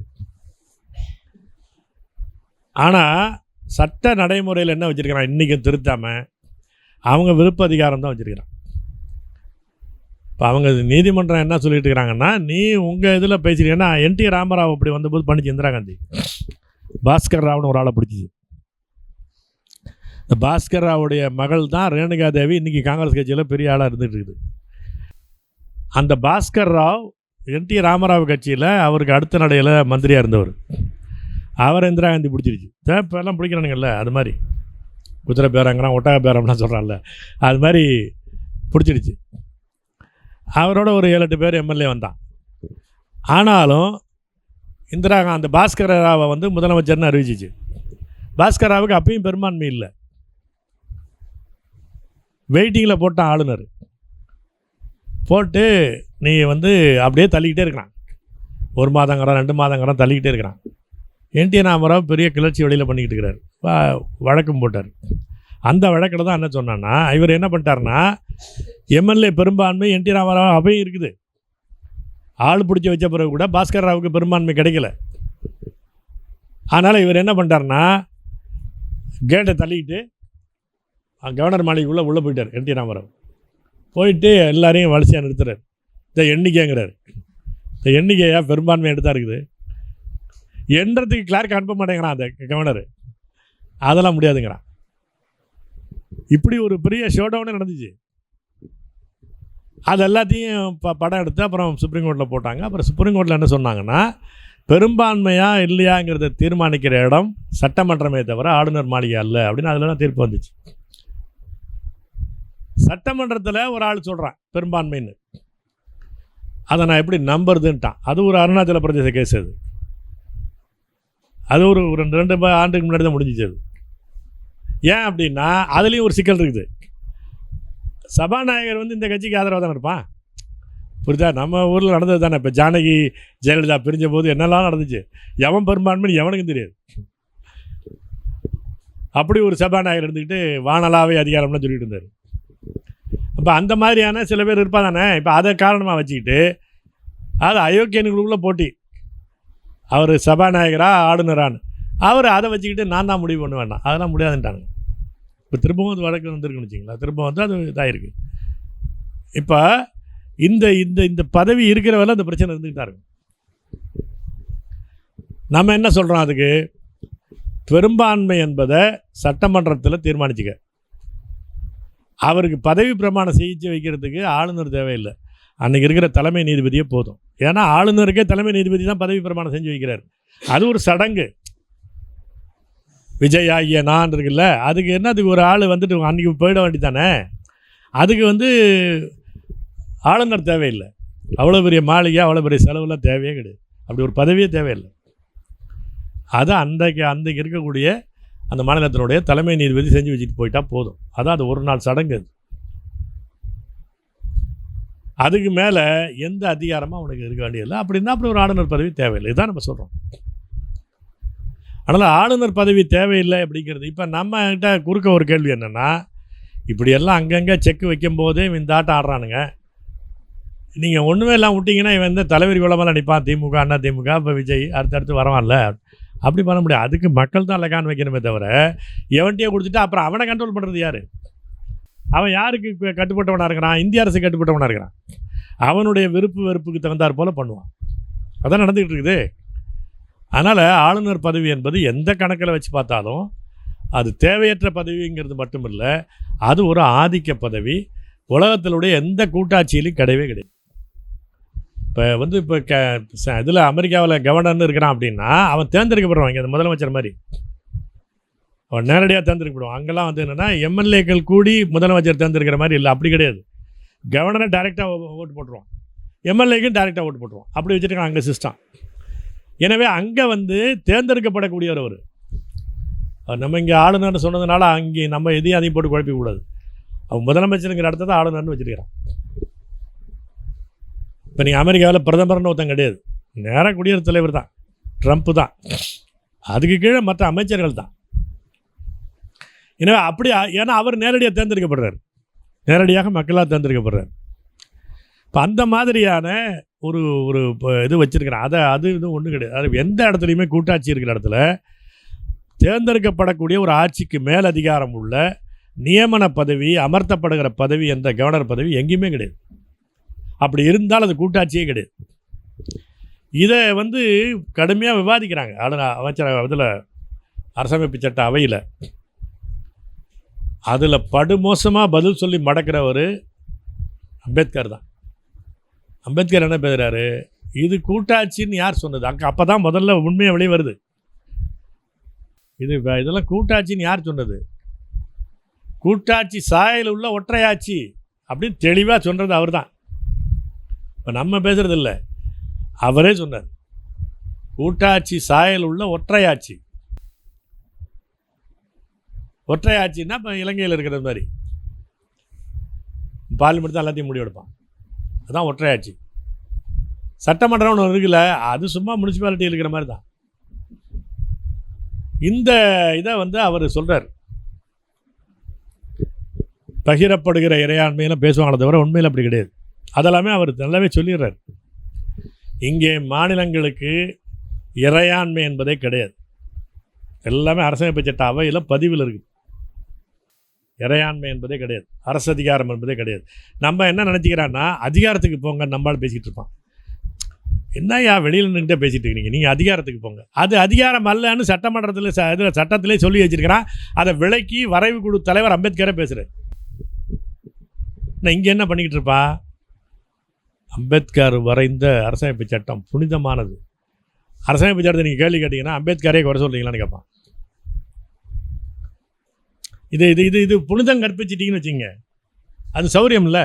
ஆனால் சட்ட நடைமுறையில் என்ன வச்சுருக்கிறான், இன்றைக்கும் திருத்தாமல் அவங்க விருப்ப அதிகாரம் தான் வச்சுருக்கிறான். இப்போ அவங்க நீதிமன்றம் என்ன சொல்லிட்டு இருக்கிறாங்கன்னா, நீ உங்கள் இதில் பேசுகிறீங்கன்னா என்டி ராமராவ் அப்படி வந்தபோது பண்ணிச்சு இந்திரா காந்தி. பாஸ்கர் ராவ்னு ஒரு ஆளை பிடிச்சிச்சு. இந்த பாஸ்கர் ராவுடைய மகள் தான் ரேணுகா தேவி, இன்றைக்கி காங்கிரஸ் கட்சியில் பெரிய ஆளாக இருந்துகிட்டு இருக்குது. அந்த பாஸ்கர் ராவ் என்டி ராமராவ் கட்சியில் அவருக்கு அடுத்த நடையில் மந்திரியாக இருந்தவர். அவரை இந்திரா காந்தி பிடிச்சிருச்சு. இப்போ எல்லாம் பிடிக்கிறானுங்கல்ல, அது மாதிரி குதிரை பேரங்கிறான், ஒட்டக பேரம்லாம் சொல்கிறான்ல, அது மாதிரி பிடிச்சிருச்சு. அவரோட ஒரு 7-8 பேர் எம்எல்ஏ வந்தான். ஆனாலும் இந்திரா அந்த பாஸ்கர் ராவை முதலமைச்சர்னு அறிவிச்சிச்சு. பாஸ்கர் ராவுக்கு அப்பயும் பெரும்பான்மை இல்லை. வெயிட்டிங்கில் போட்டான் ஆளுநர். போட்டு நீ அப்படியே தள்ளிக்கிட்டே இருக்கிறான். 1 மாதங்கிறான், 2 மாதங்கிறான், தள்ளிக்கிட்டே இருக்கிறான். என்டி ராமராவ் பெரிய கிளர்ச்சி வெளியில் பண்ணிக்கிட்டு இருக்கிறார். வழக்கம் போட்டார். அந்த வழக்கில் தான் என்ன சொன்னான்னா, இவர் என்ன பண்ணிட்டார்னா, எம்எல்ஏ பெரும்பான்மை என்டி ராமராவ் அப்பயும் இருக்குது. ஆள் பிடிச்சி வச்ச பிறகு கூட பாஸ்கர் ராவுக்கு பெரும்பான்மை கிடைக்கல. அதனால் இவர் என்ன பண்ணிட்டார்னா, கேட்டை தள்ளிக்கிட்டு கவர்னர் மாளிகைக்குள்ளே உள்ளே போயிட்டார். என்டி ராமராவ் போயிட்டு எல்லாரையும் வரிசையாக நிறுத்துறார். இந்த எண்ணிக்கைங்கிறார். இந்த எண்ணிக்கையாக பெரும்பான்மை எடுத்தா இருக்குது. எண்றதுக்கு கிளார்க் அனுப்ப மாட்டேங்கிறான் அந்த கவர்னர். அதெல்லாம் முடியாதுங்கிறான். இப்படி ஒரு பெரிய ஷோடவுனே நடந்துச்சு. அது எல்லாத்தையும் படம் எடுத்து அப்புறம் சுப்ரீம் கோர்ட்டில் போட்டாங்க. அப்புறம் சுப்ரீம் கோர்ட்டில் என்ன சொன்னாங்கன்னா, பெரும்பான்மையாக இல்லையாங்கிறத தீர்மானிக்கிற இடம் சட்டமன்றமே தவிர ஆளுநர் மாளிகை அல்ல அப்படின்னு அதில் தான் தீர்ப்பு வந்துச்சு. சட்டமன்றத்தில் ஒரு ஆள் சொல்கிறான் பெரும்பான்மைன்னு, அதை நான் எப்படி நம்புறதுன்ட்டான். அது ஒரு அருணாச்சல பிரதேச கேஸ். அது ஒரு 2 ஆண்டுக்கு முன்னாடி தான் முடிஞ்சிச்சு. அது ஏன் அப்படின்னா அதுலேயும் ஒரு சிக்கல் இருக்குது. சபாநாயகர் இந்த கட்சிக்கு ஆதரவாக தானே இருப்பான். புரியுதா? நம்ம ஊரில் நடந்தது தானே. இப்போ ஜானகி ஜெயலலிதா பிரிஞ்ச போது என்னெல்லாம் நடந்துச்சு, எவன் பெரும்பான்மைன்னு எவனுக்கும் தெரியாது. அப்படி ஒரு சபாநாயகர் இருந்துக்கிட்டு வானலாவே அதிகாரம்லாம் சொல்லிட்டு இருந்தார். அப்போ அந்த மாதிரியான சில பேர் இருப்பா தானே. இப்போ அதை காரணமாக வச்சுக்கிட்டு அது அயோக்கியனுக்குள்ளே போட்டி, அவர் சபாநாயகராக ஆளுநரான்னு அவர் அதை வச்சுக்கிட்டு நான் தான் முடிவு பண்ண வேண்டாம், அதெல்லாம் முடியாதுன்ட்டாங்க. இப்போ திரும்பவும் அது வழக்கு வந்துருக்குன்னு வச்சிங்களா, திரும்ப அது இதாகிருக்கு. இப்போ இந்த இந்த இந்த பதவி இருக்கிற வேலை அந்த பிரச்சனை இருந்துக்கிட்டா இருக்கும். நம்ம என்ன சொல்கிறோம், அதுக்கு பெரும்பான்மை என்பதை சட்டமன்றத்தில் தீர்மானிச்சுக்க. அவருக்கு பதவி பிரமாணம் செய்து வைக்கிறதுக்கு ஆளுநர் தேவையில்லை. அன்றைக்கி இருக்கிற தலைமை நீதிபதியே போதும். ஏன்னா ஆளுநருக்கே தலைமை நீதிபதி தான் பதவி பிரமாணம் செஞ்சு வைக்கிறார். அது ஒரு சடங்கு. விஜய் ஆகிய நான் இருக்குல்ல, அதுக்கு என்னதுக்கு ஒரு ஆள் அன்றைக்கி போயிட வேண்டியதானே. அதுக்கு ஆளுநர் தேவையில்லை. அவ்வளோ பெரிய மாளிகை, அவ்வளோ பெரிய செலவுலாம் தேவையே கிடையாது. அப்படி ஒரு பதவியே தேவையில்லை. அதை அன்றைக்கு இருக்கக்கூடிய அந்த மாநிலத்தினுடைய தலைமை நீதிபதி செஞ்சு வச்சுட்டு போயிட்டா போதும். அதான் அது ஒரு நாள் சடங்கு. அதுக்கு மேலே எந்த அதிகாரமும் அவனுக்கு இருக்க வேண்டியதில்லை. அப்படின்னா அப்படி ஒரு ஆளுநர் பதவி தேவையில்லை. இதுதான் நம்ம சொல்கிறோம். அதனால் ஆளுநர் பதவி தேவையில்லை அப்படிங்கிறது. இப்போ நம்மகிட்ட குறுக்க ஒரு கேள்வி என்னென்னா, இப்படியெல்லாம் அங்கங்கே செக்கு வைக்கும்போதே இந்த ஆட்டம் ஆடுறானுங்க. நீங்கள் ஒன்றுமே எல்லாம் விட்டிங்கன்னா இவன் வந்து தலைவர் குலமெல்லாம் நிற்பான். திமுக, அண்ணா திமுக, இப்போ விஜய் அடுத்தடுத்து வரவான்ல. அப்படி பண்ண முடியாது. அதுக்கு மக்கள் தான் லகான் வைக்கணுமே தவிர எவன்கிட்டயே கொடுத்துட்டு அப்புறம் அவனை கண்ட்ரோல் பண்ணுறது யார்? அவன் யாருக்கு கட்டுப்பட்டவனாக இருக்கிறான்? இந்திய அரசு கட்டுப்பட்டவனாக இருக்கிறான். அவனுடைய விருப்பு வெறுப்புக்கு தகுந்தாற் போல் பண்ணுவான். அதான் நடந்துக்கிட்டு இருக்குது. அதனால் ஆளுநர் பதவி என்பது எந்த கணக்கில் வச்சு பார்த்தாலும் அது தேவையற்ற பதவிங்கிறது மட்டும் இல்லை, அது ஒரு ஆதிக்க பதவி. உலகத்தினுடைய எந்த கூட்டாட்சியிலும் கிடையவே கிடையாது. இப்போ இதில் அமெரிக்காவில் கவர்னர்னு இருக்கிறான் அப்படின்னா அவன் தேர்ந்தெடுக்கப்படுவான். இங்கே முதலமைச்சர் மாதிரி அவன் நேரடியாக தேர்ந்தெடுக்கப்படுவான். அங்கெல்லாம் வந்து என்னென்னா எம்எல்ஏக்கள் கூடி முதலமைச்சர் தேர்ந்தெடுக்கிற மாதிரி இல்லை, அப்படி கிடையாது. கவர்னரை டைரெக்டாக ஓட்டு போட்டுருவான், எம்எல்ஏக்கும் டைரெக்டாக ஓட்டு போட்டுருவான். அப்படி வச்சுருக்கான் அங்கே சிஸ்டம். எனவே அங்கே வந்து தேர்ந்தெடுக்கப்படக்கூடியவர் அவர். நம்ம இங்கே ஆளுநர்னு சொன்னதுனால அங்கே நம்ம எதையும் அதையும் போட்டு குழப்பிக்கூடாது. அவன் முதலமைச்சருங்கிற இடத்த தான் ஆளுநர்னு வச்சுருக்கிறான். இப்போ நீங்கள் அமெரிக்காவில் பிரதமர்னு ஒருத்தன் கிடையாது, நேராக குடியரசுத் தலைவர் தான், ட்ரம்ப்பு தான். அதுக்கு கீழே மற்ற அமைச்சர்கள் தான். எனவே அப்படி, ஏன்னா அவர் நேரடியாக தேர்ந்தெடுக்கப்படுறார், நேரடியாக மக்களாக தேர்ந்தெடுக்கப்படுறார். இப்போ அந்த மாதிரியான ஒரு ஒரு இது வச்சுருக்கிறேன். அது இது ஒன்றும் கிடையாது. அது எந்த இடத்துலையுமே கூட்டாட்சி இருக்கிற இடத்துல தேர்ந்தெடுக்கப்படக்கூடிய ஒரு ஆட்சிக்கு மேலதிகாரம் உள்ள நியமன பதவி, அமர்த்தப்படுகிற பதவி என்ற கவர்னர் பதவி எங்கேயுமே கிடையாது. அப்படி இருந்தால் அது கூட்டாட்சியே கிடையாது. இதை வந்து கடுமையாக விவாதிக்கிறாங்க அமைச்சர் இதில் அரசமைப்பு சட்ட அவையில். அதில் படுமோசமாக பதில் சொல்லி மடக்கிறவர் அம்பேத்கர் தான். அம்பேத்கர் என்ன பேசுகிறாரு, இது கூட்டாட்சின்னு யார் சொன்னது? அப்போ தான் முதல்ல உண்மையை வெளியே வருது. இதெல்லாம் கூட்டாட்சின்னு யார் சொன்னது? கூட்டாட்சி சாயல் உள்ள ஒற்றையாட்சி அப்படின்னு தெளிவாக சொல்கிறது அவர் தான். இப்போ நம்ம பேசுகிறது இல்லை, அவரே சொன்னார். கூட்டாட்சி சாயல் உள்ள ஒற்றையாட்சி. ஒற்றையாட்சின்னா இப்போ இலங்கையில் இருக்கிற மாதிரி பார்லிமெண்ட் தான் எல்லாத்தையும் முடிவெடுப்பான். அதுதான் ஒற்றையாட்சி. சட்டமன்றம்னு ஒன்று இருக்குல்ல, அது சும்மா முனிசிபாலிட்டி இருக்கிற மாதிரி தான். இந்த இதை வந்து அவர் சொல்கிறார். பகிரப்படுகிற இறையாண்மையெல்லாம் பேசுவாங்களே தவிர உண்மையில் அப்படி கிடையாது. அதெல்லாமே அவர் நல்லாவே சொல்லிடுறார். இங்கே மாநிலங்களுக்கு இறையாண்மை என்பதே கிடையாது. எல்லாமே அரசமைப்பு சட்ட அவையில் பதிவில் இருக்குது. இறையாண்மை என்பதே கிடையாது, அரசு அதிகாரம் என்பதே கிடையாது. நம்ம என்ன நினச்சிக்கிறான்னா அதிகாரத்துக்கு போங்க நம்மளால் பேசிகிட்டு இருப்பான். என்னையா வெளியில் நின்றுட்டே பேசிகிட்டு இருக்கிறீங்க, நீங்கள் அதிகாரத்துக்கு போங்க. அது அதிகாரம் அல்லன்னு சட்டமன்றத்தில் இதில் சட்டத்திலே சொல்லி வச்சுருக்கிறான். அதை விலைக்கு வரைவு குழு தலைவர் அம்பேத்கரே பேசுகிறார். நான் இங்கே என்ன பண்ணிக்கிட்டு இருப்பா? அம்பேத்கர் வரைந்த அரசமைப்பு சட்டம் புனிதமானது. அரசமைப்பு சட்டத்தை நீங்கள் கேள்வி கேட்டிங்கன்னா அம்பேத்கரே குறை சொல்கிறீங்களான்னு கேட்பான். இது இது இது இது புனிதம் கற்பிச்சிட்டிங்கன்னு வச்சுங்க, அது சௌரியம் இல்லை.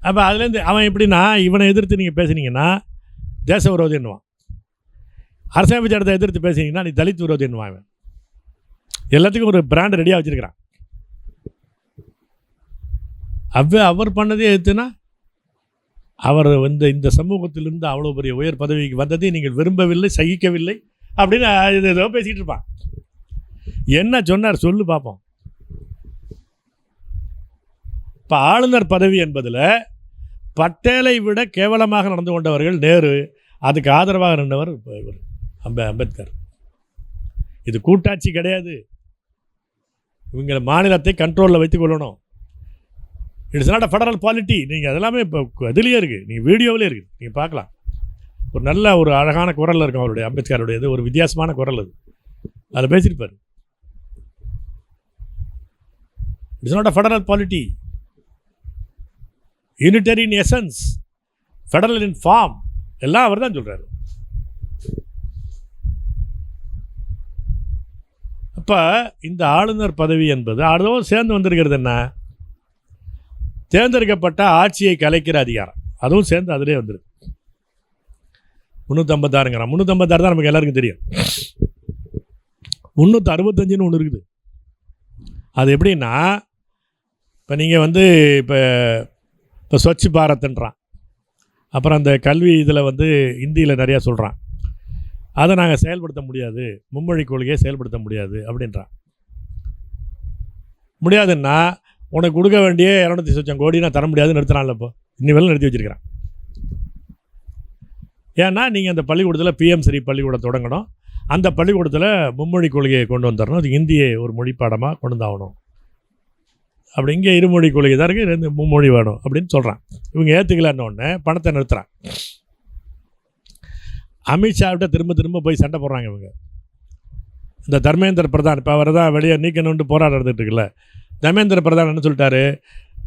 அப்போ அதுலேருந்து அவன் எப்படின்னா, இவனை எதிர்த்து நீங்கள் பேசுனீங்கன்னா தேச விரோதி என்னவான், அரசமைப்பு சட்டத்தை எதிர்த்து பேசுனீங்கன்னா நீ தலித் விரோதி என்னவான். அவன் எல்லாத்துக்கும் ஒரு பிராண்ட் ரெடியாக வச்சுருக்கிறான். அவர் பண்ணதே எதுனா, அவர் வந்து இந்த சமூகத்திலிருந்து அவ்வளோ பெரிய உயர் பதவிக்கு வந்ததை நீங்கள் விரும்பவில்லை, சகிக்கவில்லை அப்படின்னு இது ஏதோ பேசிக்கிட்டு இருப்பான். என்ன சொன்னார் சொல்லு பார்ப்போம். இப்போ ஆளுநர் பதவி என்பதில் பட்டேலை விட கேவலமாக நடந்து கொண்டவர்கள் நேரு, அதுக்கு ஆதரவாக நின்றவர் இவர் அம்பேத்கர். இது கூட்டாட்சி கிடையாது. இவங்க மாநிலத்தை கண்ட்ரோலில் வைத்துக் கொள்ளணும். It's not a federal polity. நீங்கள் அதெல்லாமே இப்போ இதுலேயே இருக்குது, நீங்கள் வீடியோவிலே இருக்குது, நீங்கள் பார்க்கலாம். ஒரு நல்ல ஒரு அழகான குரல் இருக்கும் அவருடைய, அம்பேத்கருடைய. இது ஒரு வித்தியாசமான குரல். அது அதை பேசியிருப்பார். It's not a federal polity, unitary in essence, federal in form, எல்லாம் அவர் தான் சொல்கிறார். அப்போ இந்த ஆளுநர் பதவி என்பது அதோடு சேர்ந்து வந்திருக்கிறது என்ன, தேர்ந்தெடுக்கப்பட்ட ஆட்சியை கலைக்கிற அதிகாரம், அதுவும் சேர்ந்து அதிலே வந்துருக்கு. 356ங்கிறான். 356 தான் நமக்கு எல்லாருக்கும் தெரியும். 365ன்னு ஒன்று இருக்குது. அது எப்படின்னா, இப்போ நீங்கள் வந்து இப்போ ஸ்வச் பாரத்ன்றான், அப்புறம் அந்த கல்வி இதில் வந்து இந்தியில் நிறையா சொல்கிறான், அதை நாங்கள் செயல்படுத்த முடியாது, மும்மொழி கொள்கையை செயல்படுத்த முடியாது அப்படின்றான். முடியாதுன்னா உனக்கு கொடுக்க வேண்டிய 200 கோடி நான் தர முடியாதுன்னு நிறுத்தினால. இப்போ இன்னி வேலை நிறுத்தி வச்சுருக்கிறான். ஏன்னா நீங்கள் அந்த பள்ளிக்கூடத்தில் பிஎம் ஸ்ரீ பள்ளிக்கூடம் தொடங்கணும், அந்த பள்ளிக்கூடத்தில் மும்மொழி கொள்கையை கொண்டு வந்துடணும், அது இந்தியை ஒரு மொழி பாடமாக கொண்டு வந்தாகணும். அப்படி இங்கே இருமொழி கொள்கை தான் இருக்குது, 2 மும்மொழி வேணும் அப்படின்னு சொல்கிறான். இவங்க ஏற்றுக்கலான்னொடனே பணத்தை நிறுத்துகிறான். அமித்ஷாவிட்ட திரும்ப திரும்ப போய் சண்டை போடுறாங்க இவங்க. இந்த தர்மேந்திர பிரதான் இப்போ அவர் தான் வெளியே நீக்கணுன்ட்டு போராட்டம் நடந்துகிட்டு இருக்குல்ல, தர்மேந்திர பிரதான் என்ன சொல்லிட்டாரு,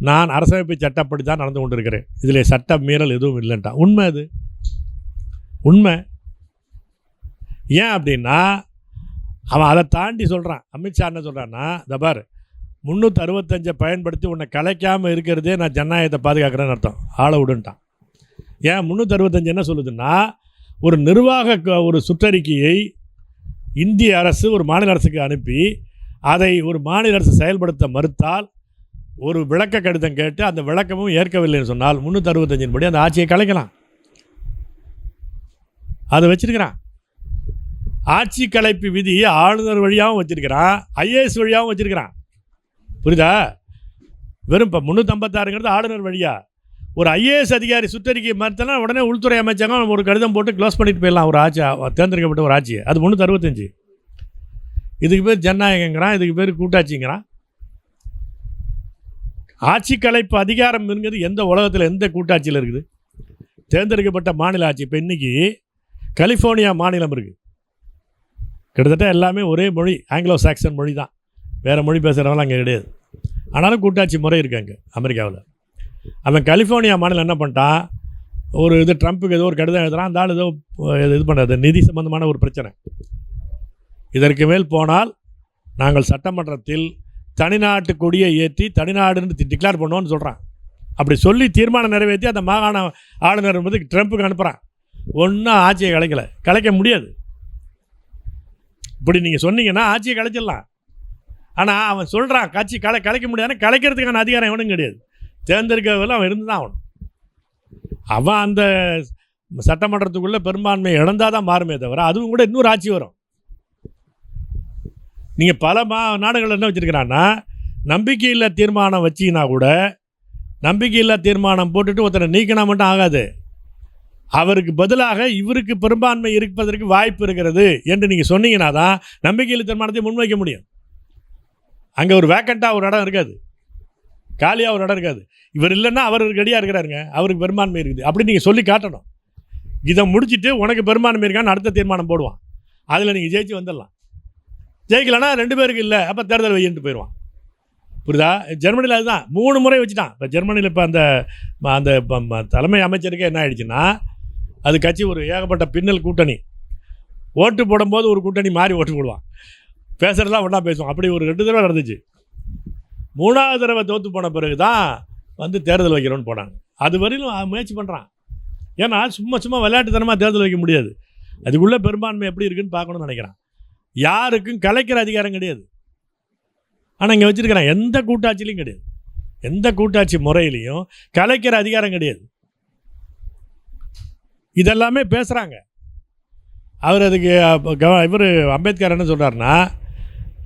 நான் அரசமைப்பு சட்டப்படி தான் நடந்து கொண்டு இருக்கிறேன், இதில் சட்ட மீறல் எதுவும் இல்லைன்ட்டான். உண்மை, அது உண்மை. ஏன் அப்படின்னா அவன் அதை தாண்டி சொல்கிறான். அமித்ஷா என்ன சொல்கிறான்னா, தபார் 365 பயன்படுத்தி உன்னை கலைக்காமல் இருக்கிறதே நான் ஜனநாயகத்தை பாதுகாக்கிறேன்னு அர்த்தம், ஆளை விடுன்ட்டான். ஏன் 365 என்ன சொல்லுதுன்னா, ஒரு நிர்வாக ஒரு சுற்றறிக்கையை இந்திய அரசு ஒரு மாநில அரசுக்கு அனுப்பி அதை ஒரு மாநில அரசு செயல்படுத்த மறுத்தால் ஒரு விளக்க கடிதம் கேட்டு அந்த விளக்கமும் ஏற்கவில்லைன்னு சொன்னால் 365 படி அந்த ஆட்சியை கலைக்கலாம். அதை வச்சிருக்கிறான். ஆட்சி கலைப்பு விதி ஆளுநர் வழியாகவும் வச்சிருக்கிறான், ஐஏஎஸ் வழியாகவும் வச்சிருக்கிறான். புரியுதா? வெறும் இப்போ 356ங்கிறது ஆளுநர் வழியா. ஒரு ஐஏஎஸ் அதிகாரி சுற்றறிக்கை மறுத்தனா உடனே உள்துறை அமைச்சகம் ஒரு கடிதம் போட்டு க்ளோஸ் பண்ணிட்டு போயிடலாம் ஒரு ஆட்சி, தேர்ந்தெடுக்கப்பட்ட ஒரு ஆட்சியை. அது 365. இதுக்கு பேர் ஜனநாயகங்கிறான், இதுக்கு பேர் கூட்டாட்சிங்கிறான். ஆட்சி கலைப்பு அதிகாரம் இருந்தது எந்த உலகத்தில் எந்த கூட்டாட்சியில் இருக்குது? தேர்ந்தெடுக்கப்பட்ட மாநில ஆட்சி. இப்போ இன்றைக்கி கலிஃபோர்னியா மாநிலம் இருக்குது, கிட்டத்தட்ட எல்லாமே ஒரே மொழி, ஆங்கிலோ சாக்சன் மொழி தான், வேறு மொழி பேசுகிறவங்களாம் அங்கே கிடையாது. ஆனாலும் கூட்டாட்சி முறை இருக்குது அங்கே அமெரிக்காவில். அவன் கலிஃபோர்னியா மாநிலம் என்ன பண்ணிட்டான், ஒரு ட்ரம்ப்புக்கு ஏதோ ஒரு கடிதம் எழுதுறான், அந்த ஆள் ஏதோ இது பண்ணுறது நிதி சம்பந்தமான ஒரு பிரச்சனை. இதற்கு மேல் போனால் நாங்கள் சட்டமன்றத்தில் தனிநாட்டு கொடியை ஏற்றி தனிநாடுன்னு டிக்ளேர் பண்ணுவோன்னு சொல்கிறான். அப்படி சொல்லி தீர்மானம் நிறைவேற்றி அந்த மாகாண ஆளுநர் வந்து ட்ரம்ப்புக்கு அனுப்புகிறான். ஒன்றும் ஆட்சியை கலைக்க முடியாது. இப்படி நீங்கள் சொன்னீங்கன்னா ஆட்சியை கலைச்சிடலாம். ஆனால் அவன் சொல்கிறான் கட்சி கலைக்க முடியாதுன்னு. கலைக்கிறதுக்கான அதிகாரம் எவனும் கிடையாது, தேர்ந்தெடுக்கிறதில் அவன் இருந்து தான் ஆகணும். அவன் அந்த சட்டமன்றத்துக்குள்ளே பெரும்பான்மை இழந்தால் தான் மாறுமே தவிர, அதுவும் கூட இன்னொரு ஆட்சி வரும். நீங்கள் பல நாடுகள் என்ன வச்சுருக்கிறான்னா, நம்பிக்கையில்லா தீர்மானம் வச்சிங்கன்னா கூட, நம்பிக்கையில்லா தீர்மானம் போட்டுட்டு ஒருத்தரை நீக்கினா மட்டும் ஆகாது, அவருக்கு பதிலாக இவருக்கு பெரும்பான்மை இருப்பதற்கு வாய்ப்பு இருக்கிறது என்று நீங்கள் சொன்னீங்கன்னா தான் நம்பிக்கையில்லா தீர்மானத்தை முன்வைக்க முடியும். அங்கே ஒரு வேக்கண்ட்டாக ஒரு இடம் இருக்காது, காலியாக ஒரு இடம் இருக்காது. இவர் இல்லைன்னா அவர் ரெடியாக இருக்கிறாருங்க, அவருக்கு பெரும்பான்மை இருக்குது அப்படி நீங்கள் சொல்லி காட்டணும். இதை முடிச்சுட்டு உனக்கு பெரும்பான்மை இருக்கான்னு அடுத்த தீர்மானம் போடுவான், அதில் நீங்கள் ஜெயிச்சு வந்துடலாம். ஜெயிக்கலன்னா 2 பேருக்கு இல்லை, அப்போ தேர்தல் வையின்ட்டு போயிடுவான். புரியுதா? ஜெர்மனியில் அதுதான் 3 முறை வச்சுட்டான். இப்போ ஜெர்மனியில் இப்போ அந்த தலைமை அமைச்சருக்கு என்ன ஆயிடுச்சுன்னா, அது கட்சி ஒரு ஏகப்பட்ட பின்னல் கூட்டணி. ஓட்டு போடும்போது ஒரு கூட்டணி மாறி ஓட்டு போடுவான், பேசுகிறதெல்லாம் ஒன்றா பேசுவோம். அப்படி ஒரு 2 தடவை நடந்துச்சு. 3வது தடவை தோற்று போன பிறகு தான் வந்து தேர்தல் வைக்கிறோன்னு போனாங்க. அது வரையிலும் முயற்சி பண்ணுறான். ஏன்னா சும்மா விளையாட்டுத்தனமாக தேர்தல் வைக்க முடியாது, அதுக்குள்ளே பெரும்பான்மை எப்படி இருக்குன்னு பார்க்கணும்னு நினைக்கிறான். யாருக்கும் கலைக்கிற அதிகாரம் கிடையாது. ஆனால் இங்கே வச்சுருக்கிறான், எந்த கூட்டாட்சியிலையும் கிடையாது, எந்த கூட்டாட்சி முறையிலையும் கலைக்கிற அதிகாரம் கிடையாது. இதெல்லாமே பேசுகிறாங்க. அவர் அதுக்கு இவர் அம்பேத்கர் என்ன சொல்கிறாருன்னா,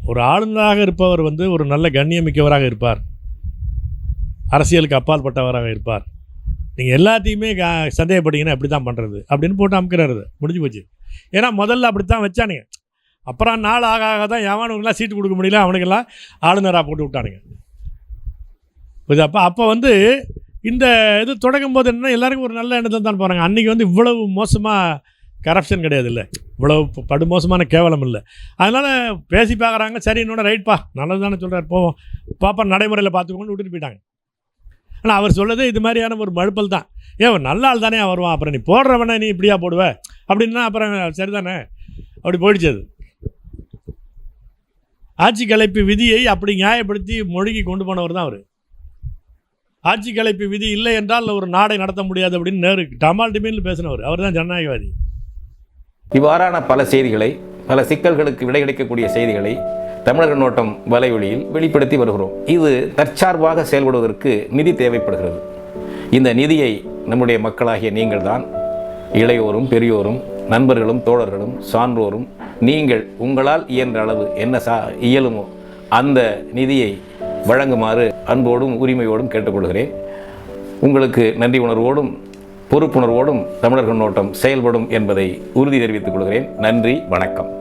ஒரு ஆளுநராக இருப்பவர் வந்து ஒரு நல்ல கண்ணியமிக்கவராக இருப்பார், அரசியலுக்கு அப்பாற்பட்டவராக இருப்பார். நீங்கள் எல்லாத்தையுமே சந்தேகப்பட்டீங்கன்னா எப்படி தான் பண்ணுறது அப்படின்னு போட்டு அமுக்கிறாரு. முடிஞ்சு போச்சு. ஏன்னா முதல்ல அப்படி தான் வச்சானுங்க, அப்புறம் நாள் ஆக ஆக தான் எவனுக்கெல்லாம் சீட்டு கொடுக்க முடியல, அவனுக்கெல்லாம் ஆளுநராக போட்டு விட்டானுங்க. அப்போ வந்து இந்த இது தொடங்கும் போது என்ன, எல்லாருக்கும் ஒரு நல்ல எண்ணத்தில் தான் போகிறாங்க. அன்றைக்கி வந்து இவ்வளவு மோசமாக கரப்ஷன் கிடையாது, இல்லை இவ்வளவு படுமோசமான கேவலம் இல்லை. அதனால் பேசி பார்க்குறாங்க, சரி இன்னொன்று ரைட்ப்பா நல்லது தானே சொல்கிறார், போவோம் பாப்பா நடைமுறையில் பார்த்துக்கோன்னு விட்டுட்டு போயிட்டாங்க. ஆனால் அவர் சொல்லது இது மாதிரியான ஒரு மழுப்பல் தான். ஏன் நல்ல ஆள் தானே வருவான், அப்புறம் நீ போடுறவனே நீ இப்படியா போடுவ அப்படின்னா அப்புறம் சரி தானே, அப்படி போயிடுச்சு. அது ஆட்சி கலைப்பு விதியை அப்படி நியாயப்படுத்தி மொழிக்கு கொண்டு போனவர் தான் அவர். ஆட்சி கலைப்பு விதி இல்லை என்றால் ஒரு நாடை நடத்த முடியாது அப்படின்னு நேரு டமால் டிமீன் பேசினவர், அவர் தான் ஜனநாயகவாதி. இவ்வாறான பல செய்திகளை, பல சிக்கல்களுக்கு விடை கிடைக்கக்கூடிய செய்திகளை தமிழர் கண்ணோட்டம் வலைவழியில் வெளிப்படுத்தி வருகிறோம். இது தற்சார்பாக செயல்படுவதற்கு நிதி தேவைப்படுகிறது. இந்த நிதியை நம்முடைய மக்களாகிய நீங்கள் தான், இளையோரும் பெரியோரும் நண்பர்களும் தோழர்களும் சான்றோரும், நீங்கள் உங்களால் இயன்ற அளவு என்ன இயலுமோ அந்த நிதியை வழங்குமாறு அன்போடும் உரிமையோடும் கேட்டுக்கொள்கிறேன். உங்களுக்கு நன்றி உணர்வோடும் பொறுப்புணர்வோடும் தமிழர் கண்ணோட்டம் செயல்படும் என்பதை உறுதி தெரிவித்துக் கொள்கிறேன். நன்றி, வணக்கம்.